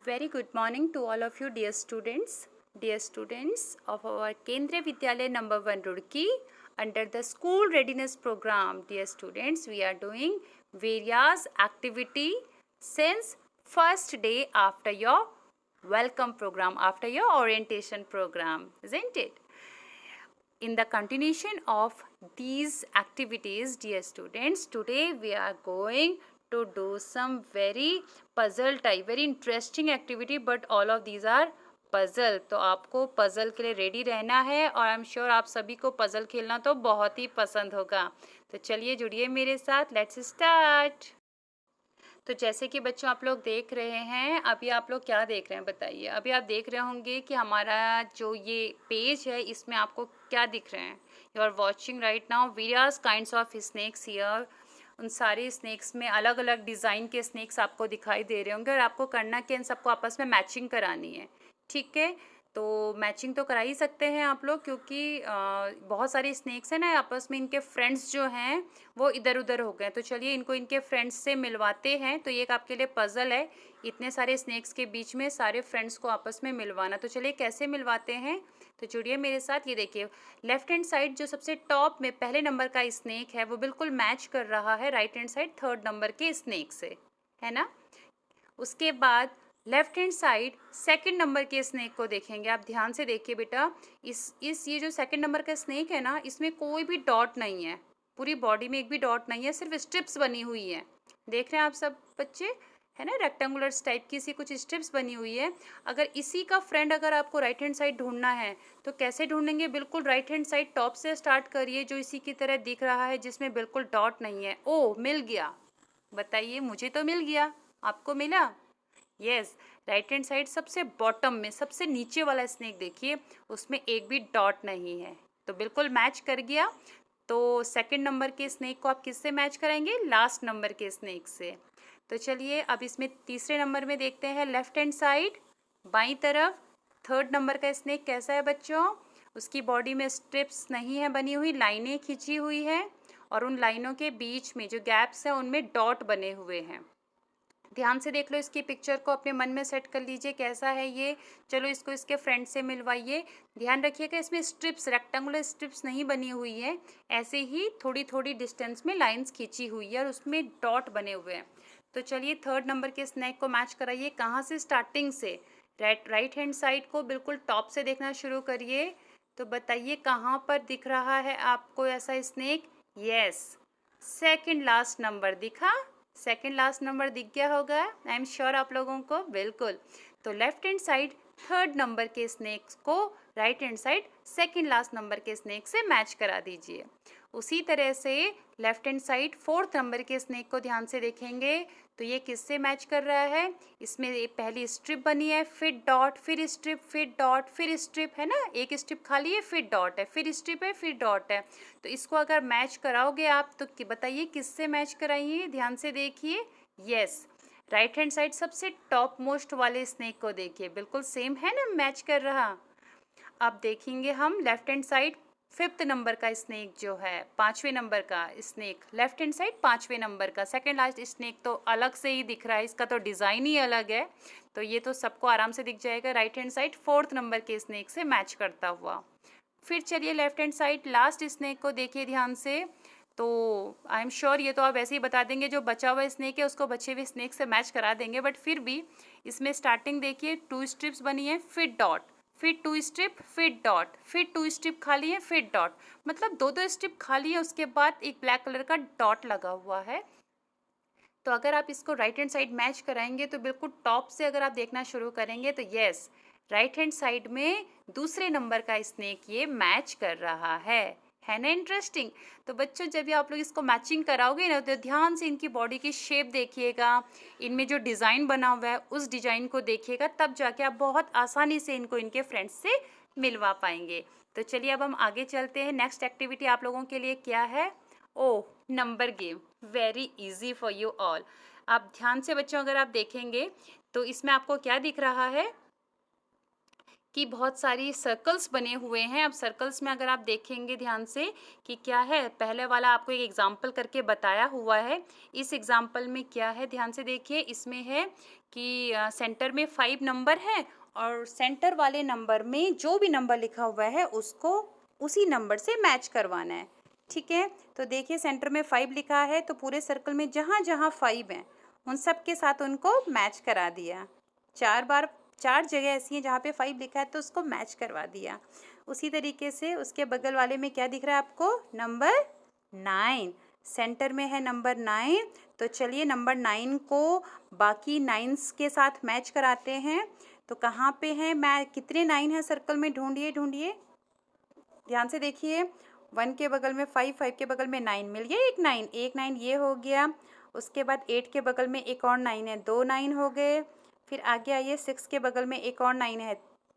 Very good morning to all of you, dear students. Dear students of our Kendriya Vidyalaya number 1 Roorkee, under the school readiness program, dear students, we are doing various activity since first day after your welcome program, after your orientation program, isn't it? In the continuation of these activities, dear students, today we are going to do some very puzzle type, very interesting activity, but all of these are puzzle. तो आपको puzzle के लिए ready रहना है और I am sure आप सभी को पज़ल खेलना तो बहुत ही पसंद होगा. तो चलिए जुड़िए मेरे साथ. Let's start. तो जैसे कि बच्चों आप लोग देख रहे हैं, अभी आप लोग क्या देख रहे हैं बताइए. अभी आप देख रहे होंगे कि हमारा जो ये पेज है इसमें आपको क्या दिख रहे हैं. You are watching right now various kinds of snacks here. उन सारे स्नैक्स में अलग अलग डिज़ाइन के स्नैक्स आपको दिखाई दे रहे होंगे और आपको करना क्या, इन सबको आपस में मैचिंग करानी है. ठीक है, तो मैचिंग तो करा ही सकते हैं आप लोग, क्योंकि बहुत सारे स्नैक्स हैं ना, आपस में इनके फ्रेंड्स जो हैं वो इधर उधर हो गए. तो चलिए इनको इनके फ्रेंड्स से मिलवाते हैं. तो ये एक आपके लिए पज़ल है, इतने सारे स्नैक्स के बीच में सारे फ्रेंड्स को आपस में मिलवाना. तो चलिए कैसे मिलवाते हैं, तो जुड़िए मेरे साथ. ये देखिए लेफ्ट हैंड साइड जो सबसे टॉप में पहले नंबर का स्नैक है वो बिल्कुल मैच कर रहा है right hand side third number के स्नैक से, है ना. उसके बाद left hand side second number के स्नैक को देखेंगे. आप ध्यान से देखिए बेटा, इस ये जो सेकंड नंबर का स्नैक है ना, इसमें कोई भी डॉट नहीं है, पूरी बॉडी में एक भी डॉट नहीं है, सिर्फ स्ट्रिप्स बनी हुई है. देख रहे हैं आप सब बच्चे, है ना, रेक्टेंगुलर टाइप की सी कुछ स्ट्रिप्स बनी हुई है. अगर इसी का फ्रेंड अगर आपको राइट हैंड साइड ढूंढना है तो कैसे ढूंढेंगे. बिल्कुल राइट हैंड साइड टॉप से स्टार्ट करिए, जो इसी की तरह दिख रहा है जिसमें बिल्कुल डॉट नहीं है. ओ मिल गया. बताइए, मुझे तो मिल गया, आपको मिला. यस, राइट हैंड साइड सबसे बॉटम में सबसे नीचे वाला स्नैक देखिए, उसमें एक भी डॉट नहीं है, तो बिल्कुल मैच कर गया. तो सेकंड नंबर के स्नैक को आप किससे मैच कराएंगे, लास्ट नंबर के स्नैक से. तो चलिए अब इसमें तीसरे नंबर में देखते हैं. लेफ्ट हैंड साइड बाईं तरफ थर्ड नंबर का स्नैक कैसा है बच्चों. उसकी बॉडी में स्ट्रिप्स नहीं है बनी हुई, लाइनें खींची हुई है और उन लाइनों के बीच में जो गैप्स हैं उनमें डॉट बने हुए हैं. ध्यान से देख लो, इसकी पिक्चर को अपने मन में सेट कर लीजिए कैसा है ये. चलो इसको इसके फ्रेंड से मिलवाइए. ध्यान रखिएगा इसमें स्ट्रिप्स, रेक्टेंगुलर स्ट्रिप्स नहीं बनी हुई है, ऐसे ही थोड़ी थोड़ी डिस्टेंस में लाइंस खींची हुई है और उसमें डॉट बने हुए हैं. तो चलिए थर्ड नंबर के स्नैक को मैच कराइए. कहाँ से, स्टार्टिंग से. राइट हैंड साइड को बिल्कुल टॉप से देखना शुरू करिए. तो बताइए कहाँ पर दिख रहा है आपको ऐसा snack. Yes, second last number दिखा, सेकंड लास्ट नंबर दिख गया होगा, आई एम श्योर आप लोगों को. बिल्कुल. तो left hand side third number के स्नैक्स को right hand side second last number के स्नैक से मैच करा दीजिए. उसी तरह से left hand side fourth number के स्नैक को ध्यान से देखेंगे तो ये किससे मैच कर रहा है. इसमें एक पहली स्ट्रिप बनी है, फिर डॉट, फिर स्ट्रिप, फिर डॉट, फिर स्ट्रिप, है ना, एक स्ट्रिप खाली है, फिर डॉट है, फिर स्ट्रिप है, फिर डॉट है. तो इसको अगर मैच कराओगे आप तो बताइए किससे मैच कराइए. ध्यान से देखिए. यस, राइट हैंड साइड सबसे टॉप मोस्ट वाले स्नैक को देखिए, बिल्कुल सेम है ना, मैच कर रहा. अब देखेंगे हम left hand side fifth number का स्नैक जो है, पाँचवें नंबर का स्नैक, लेफ्ट हैंड साइड पाँचवें नंबर का सेकंड लास्ट स्नैक तो अलग से ही दिख रहा है, इसका तो डिज़ाइन ही अलग है. तो ये तो सबको आराम से दिख जाएगा. Right hand side fourth number के स्नैक से मैच करता हुआ. फिर चलिए left hand side last snack को देखिए ध्यान से. तो आई एम श्योर ये तो आप ऐसे ही बता देंगे, जो बचा हुआ स्नैक है उसको बचे हुए स्नैक से मैच करा देंगे, बट फिर भी इसमें स्टार्टिंग देखिए टू स्ट्रिप्स बनी है, फिर डॉट, फिर टू स्ट्रिप, फिर डॉट, फिर टू स्ट्रिप खाली है, फिर डॉट, मतलब दो दो स्ट्रिप खाली है, उसके बाद एक ब्लैक कलर का डॉट लगा हुआ है. तो अगर आप इसको राइट हैंड साइड मैच कराएंगे तो बिल्कुल टॉप से अगर आप देखना शुरू करेंगे तो यस, राइट हैंड साइड में दूसरे नंबर का स्नैक ये मैच कर रहा है ना. इंटरेस्टिंग. तो बच्चों जब भी आप लोग इसको मैचिंग कराओगे ना तो ध्यान से इनकी बॉडी की शेप देखिएगा, इनमें जो डिज़ाइन बना हुआ है उस डिज़ाइन को देखिएगा, तब जाके आप बहुत आसानी से इनको इनके फ्रेंड्स से मिलवा पाएंगे. तो चलिए अब हम आगे चलते हैं. नेक्स्ट एक्टिविटी आप लोगों के लिए क्या है. Oh, number game, very easy for you all. आप ध्यान से बच्चों अगर आप देखेंगे तो इसमें आपको क्या दिख रहा है. कि बहुत सारी सर्कल्स बने हुए हैं। अब सर्कल्स में अगर आप देखेंगे ध्यान से कि क्या है, पहले वाला आपको एक एग्जांपल करके बताया हुआ है। इस एग्जांपल में क्या है, ध्यान से देखिए, इसमें है कि सेंटर में 5 नंबर है और सेंटर वाले नंबर में जो भी नंबर लिखा हुआ है उसको उसी नंबर से मैच करवाना है। ठीक है, तो देखिए सेंटर में 5 लिखा है तो पूरे सर्कल में जहाँ जहाँ 5 हैं उन सब के साथ उनको मैच करा दिया। 4 जगह ऐसी हैं जहाँ पे 5 लिखा है तो उसको मैच करवा दिया। उसी तरीके से उसके बगल वाले में क्या दिख रहा है आपको, नंबर 9। सेंटर में है नंबर 9, तो चलिए नंबर 9 को बाकी 9s के साथ मैच कराते हैं। तो कहाँ पे है, मैं कितने 9 हैं सर्कल में, ढूंढिए ढूंढिए, ध्यान से देखिए। 1 के बगल में 5, 5 के बगल में 9, मिल गया एक 9 ये हो गया। उसके बाद 8 के बगल में एक और 9 है, 2 9 हो गए। फिर आगे आइए, 6 के बगल में एक और 9 है,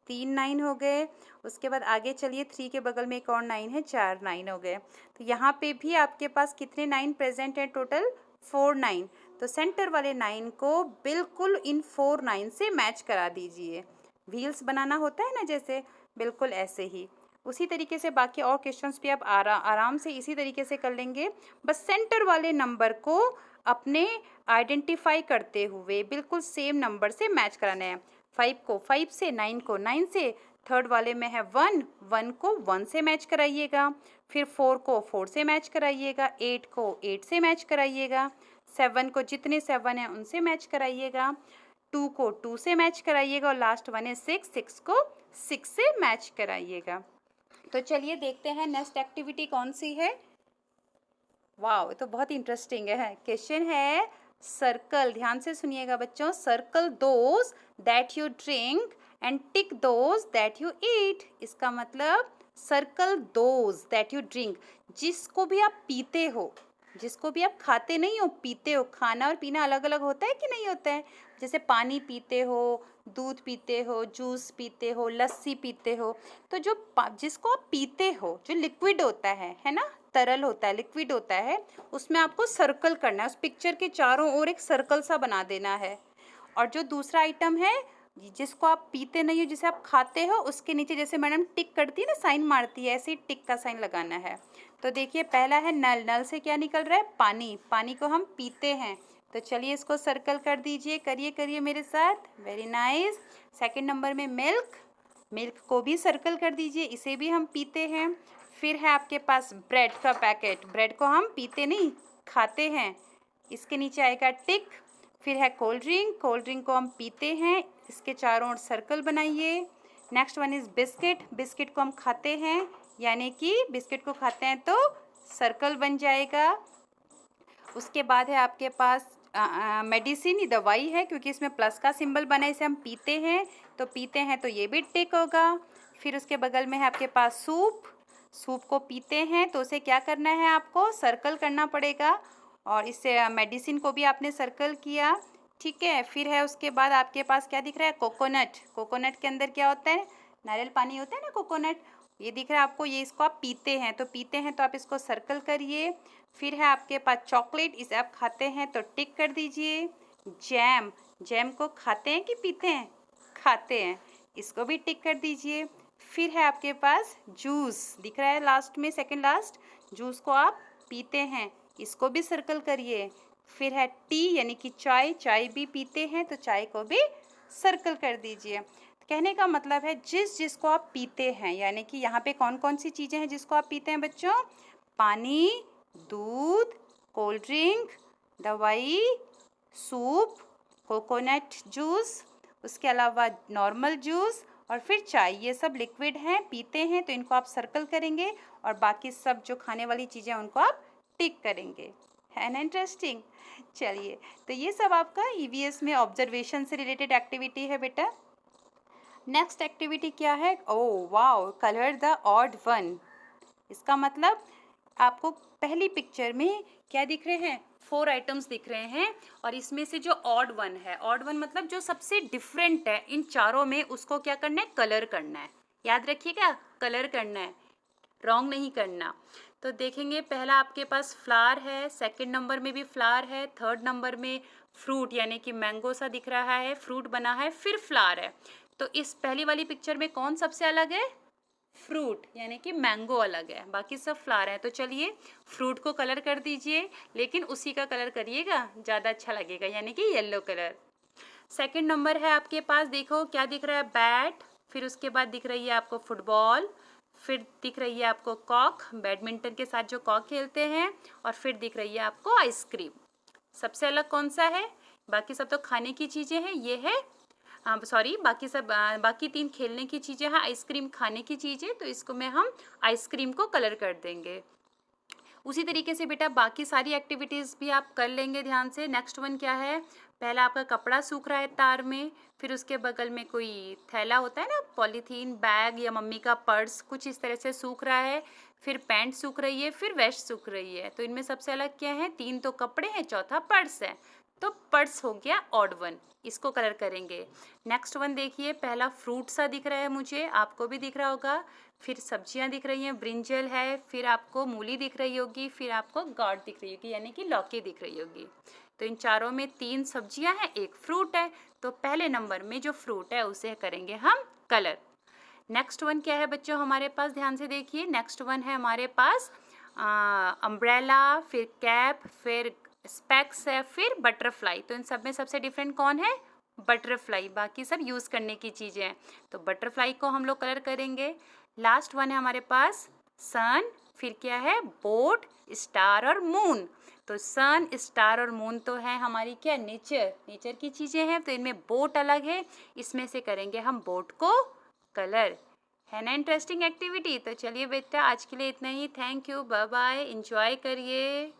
3 9 हो गए। उसके बाद आगे चलिए, 3 के बगल में एक और 9 है, 4 9 हो गए। तो यहाँ पे भी आपके पास कितने 9 प्रेजेंट हैं, टोटल 4 9। तो सेंटर वाले 9 को बिल्कुल इन 4 9 से मैच करा दीजिए। व्हील्स बनाना होता है ना जैसे, बिल्कुल ऐसे ही। उसी तरीके से बाकी और क्वेश्चंस भी आप आराम से इसी तरीके से कर लेंगे। बस सेंटर वाले नंबर को अपने आइडेंटिफाई करते हुए बिल्कुल सेम नंबर से मैच कराना है। 5 को 5 से, 9 को 9 से, थर्ड वाले में है 1, 1 को 1 से मैच कराइएगा। फिर 4 को 4 से मैच कराइएगा, 8 को 8 से मैच कराइएगा, 7 को जितने 7 हैं उनसे मैच कराइएगा, 2 को 2 से मैच कराइएगा और लास्ट वन है 6, 6 को 6 से मैच कराइएगा। तो चलिए देखते हैं नेक्स्ट एक्टिविटी कौन सी है। वाह, ये तो बहुत इंटरेस्टिंग है। क्वेश्चन है सर्कल, ध्यान से सुनिएगा बच्चों। Circle those that you drink and tick those that you eat. इसका मतलब circle those that you drink, जिसको भी आप पीते हो, जिसको भी आप खाते नहीं हो, पीते हो। खाना और पीना अलग अलग होता है कि नहीं होता है। जैसे पानी पीते हो, दूध पीते हो, जूस पीते हो, लस्सी पीते हो। तो जो जिसको आप पीते हो, जो लिक्विड होता है ना, तरल होता है, लिक्विड होता है, उसमें आपको सर्कल करना है। उस पिक्चर के चारों ओर एक सर्कल सा बना देना है। और जो दूसरा आइटम है, जिसको आप पीते नहीं हो, जिसे आप खाते हो, उसके नीचे जैसे मैडम टिक करती है ना, साइन मारती है, ऐसे ही टिक का साइन लगाना है। तो देखिए पहला है नल, नल से क्या निकल रहा है, पानी, पानी को हम पीते हैं। तो चलिए इसको सर्कल कर दीजिए, करिए करिए मेरे साथ, वेरी नाइस। सेकंड नंबर में मिल्क, मिल्क को भी सर्कल कर दीजिए, इसे भी हम पीते हैं। फिर है आपके पास ब्रेड का पैकेट, ब्रेड को हम पीते नहीं, खाते हैं, इसके नीचे आएगा टिक। फिर है कोल्ड ड्रिंक, कोल्ड ड्रिंक को हम पीते हैं, इसके चारों ओर सर्कल बनाइए। Next one is biscuit, biscuit को हम खाते हैं, यानी कि बिस्किट को खाते हैं तो सर्कल बन जाएगा। उसके बाद है आपके पास मेडिसिन, ये दवाई है क्योंकि इसमें प्लस का सिंबल बना है, इसे हम पीते हैं, तो पीते हैं तो ये भी टिक होगा। फिर उसके बगल में है आपके पास सूप, सूप को पीते हैं तो उसे क्या करना है, आपको सर्कल करना पड़ेगा। और इससे मेडिसिन को भी आपने सर्कल किया, ठीक है। फिर है उसके बाद आपके पास क्या दिख रहा है, कोकोनट, कोकोनट के अंदर क्या होता है, नारियल पानी होता है ना, कोकोनट, ये दिख रहा है आपको, ये इसको आप पीते हैं, तो पीते हैं तो आप इसको सर्कल करिए। फिर है आपके पास चॉकलेट, इसे आप खाते हैं तो टिक कर दीजिए। जैम, जैम को खाते हैं कि पीते हैं, खाते हैं, इसको भी टिक कर दीजिए। फिर है आपके पास जूस, दिख रहा है लास्ट में, सेकंड लास्ट, जूस को आप पीते हैं, इसको भी सर्कल करिए। फिर है टी, यानी कि चाय, चाय भी पीते हैं तो चाय को भी सर्कल कर दीजिए। कहने का मतलब है जिस जिसको आप पीते हैं, यानी कि यहाँ पे कौन कौन सी चीज़ें हैं जिसको आप पीते हैं बच्चों, पानी, दूध, कोल्ड ड्रिंक, दवाई, सूप, कोकोनट जूस, उसके अलावा नॉर्मल जूस और फिर चाय, ये सब लिक्विड हैं, पीते हैं तो इनको आप सर्कल करेंगे और बाकी सब जो खाने वाली चीज़ें उनको आप टिक करेंगे। है ना इंटरेस्टिंग। चलिए, तो ये सब आपका ईवीएस में ऑब्जर्वेशन से रिलेटेड एक्टिविटी है बेटा। नेक्स्ट एक्टिविटी क्या है, oh wow, colour the odd one. इसका मतलब आपको पहली पिक्चर में क्या दिख रहे हैं, 4 आइटम्स दिख रहे हैं और इसमें से जो ऑड वन है, ऑड वन मतलब जो सबसे डिफरेंट है इन चारों में, उसको क्या करना है, कलर करना है। याद रखिएगा, कलर करना है, रॉन्ग नहीं करना। तो देखेंगे पहला आपके पास फ्लावर है, सेकंड नंबर में भी फ्लावर है, थर्ड नंबर में फ्रूट यानी कि मैंगो सा दिख रहा है, फ्रूट बना है, फिर फ्लावर है। तो इस पहली वाली पिक्चर में कौन सबसे अलग है? फ्रूट, यानी कि मैंगो अलग है, बाकी सब फ्लावर है। तो चलिए फ्रूट को कलर कर दीजिए, लेकिन उसी का कलर करिएगा, ज़्यादा अच्छा लगेगा, यानी कि येलो कलर। सेकंड नंबर है आपके पास, देखो क्या दिख रहा है? बैट, फिर उसके बाद दिख रही है आपको फुटबॉल, फिर दिख रही है आपको कॉक, बैडमिंटन के साथ जो कॉक खेलते हैं, और फिर दिख रही है आपको आइसक्रीम। सबसे अलग कौन सा है? बाकी सब तो खाने की चीज़ें हैं, ये है सॉरी, बाकी सब बाकी 3 खेलने की चीज़ें हैं, आइसक्रीम खाने की चीज़ें, तो इसको में हम आइसक्रीम को कलर कर देंगे। उसी तरीके से बेटा बाकी सारी एक्टिविटीज़ भी आप कर लेंगे ध्यान से। नेक्स्ट वन क्या है? पहला आपका कपड़ा सूख रहा है तार में, फिर उसके बगल में कोई थैला होता है ना, पॉलीथीन बैग या मम्मी का पर्स, कुछ इस तरह से सूख रहा है, फिर पैंट सूख रही है, फिर वेस्ट सूख रही है। तो इनमें सबसे अलग क्या है? 3 तो कपड़े हैं, चौथा पर्स है, तो पर्स हो गया ऑड वन, इसको कलर करेंगे। नेक्स्ट वन देखिए, पहला फ्रूट सा दिख रहा है मुझे, आपको भी दिख रहा होगा, फिर सब्जियां दिख रही हैं, ब्रिंजल है, फिर आपको मूली दिख रही होगी, फिर आपको गॉड दिख रही होगी, यानी कि लौकी दिख रही होगी। तो इन चारों में 3 सब्जियां हैं, एक फ्रूट है, तो पहले नंबर में जो फ्रूट है उसे करेंगे हम कलर। नेक्स्ट वन क्या है बच्चों हमारे पास? ध्यान से देखिए, नेक्स्ट वन है हमारे पास अम्ब्रेला, फिर कैप, फिर स्पेक्स है, फिर बटरफ्लाई। तो इन सब में सबसे डिफरेंट कौन है? बटरफ्लाई, बाकी सब यूज़ करने की चीज़ें हैं, तो बटरफ्लाई को हम लोग कलर करेंगे। लास्ट वन है हमारे पास सन, फिर क्या है? बोट, स्टार और मून। तो सन, स्टार और मून तो है हमारी क्या? नेचर, नेचर की चीज़ें हैं, तो इनमें बोट अलग है, इसमें से करेंगे हम बोट को कलर। है ना इंटरेस्टिंग एक्टिविटी? तो चलिए बेटा आज के लिए इतना ही। Thank you, bye bye, enjoy करिए।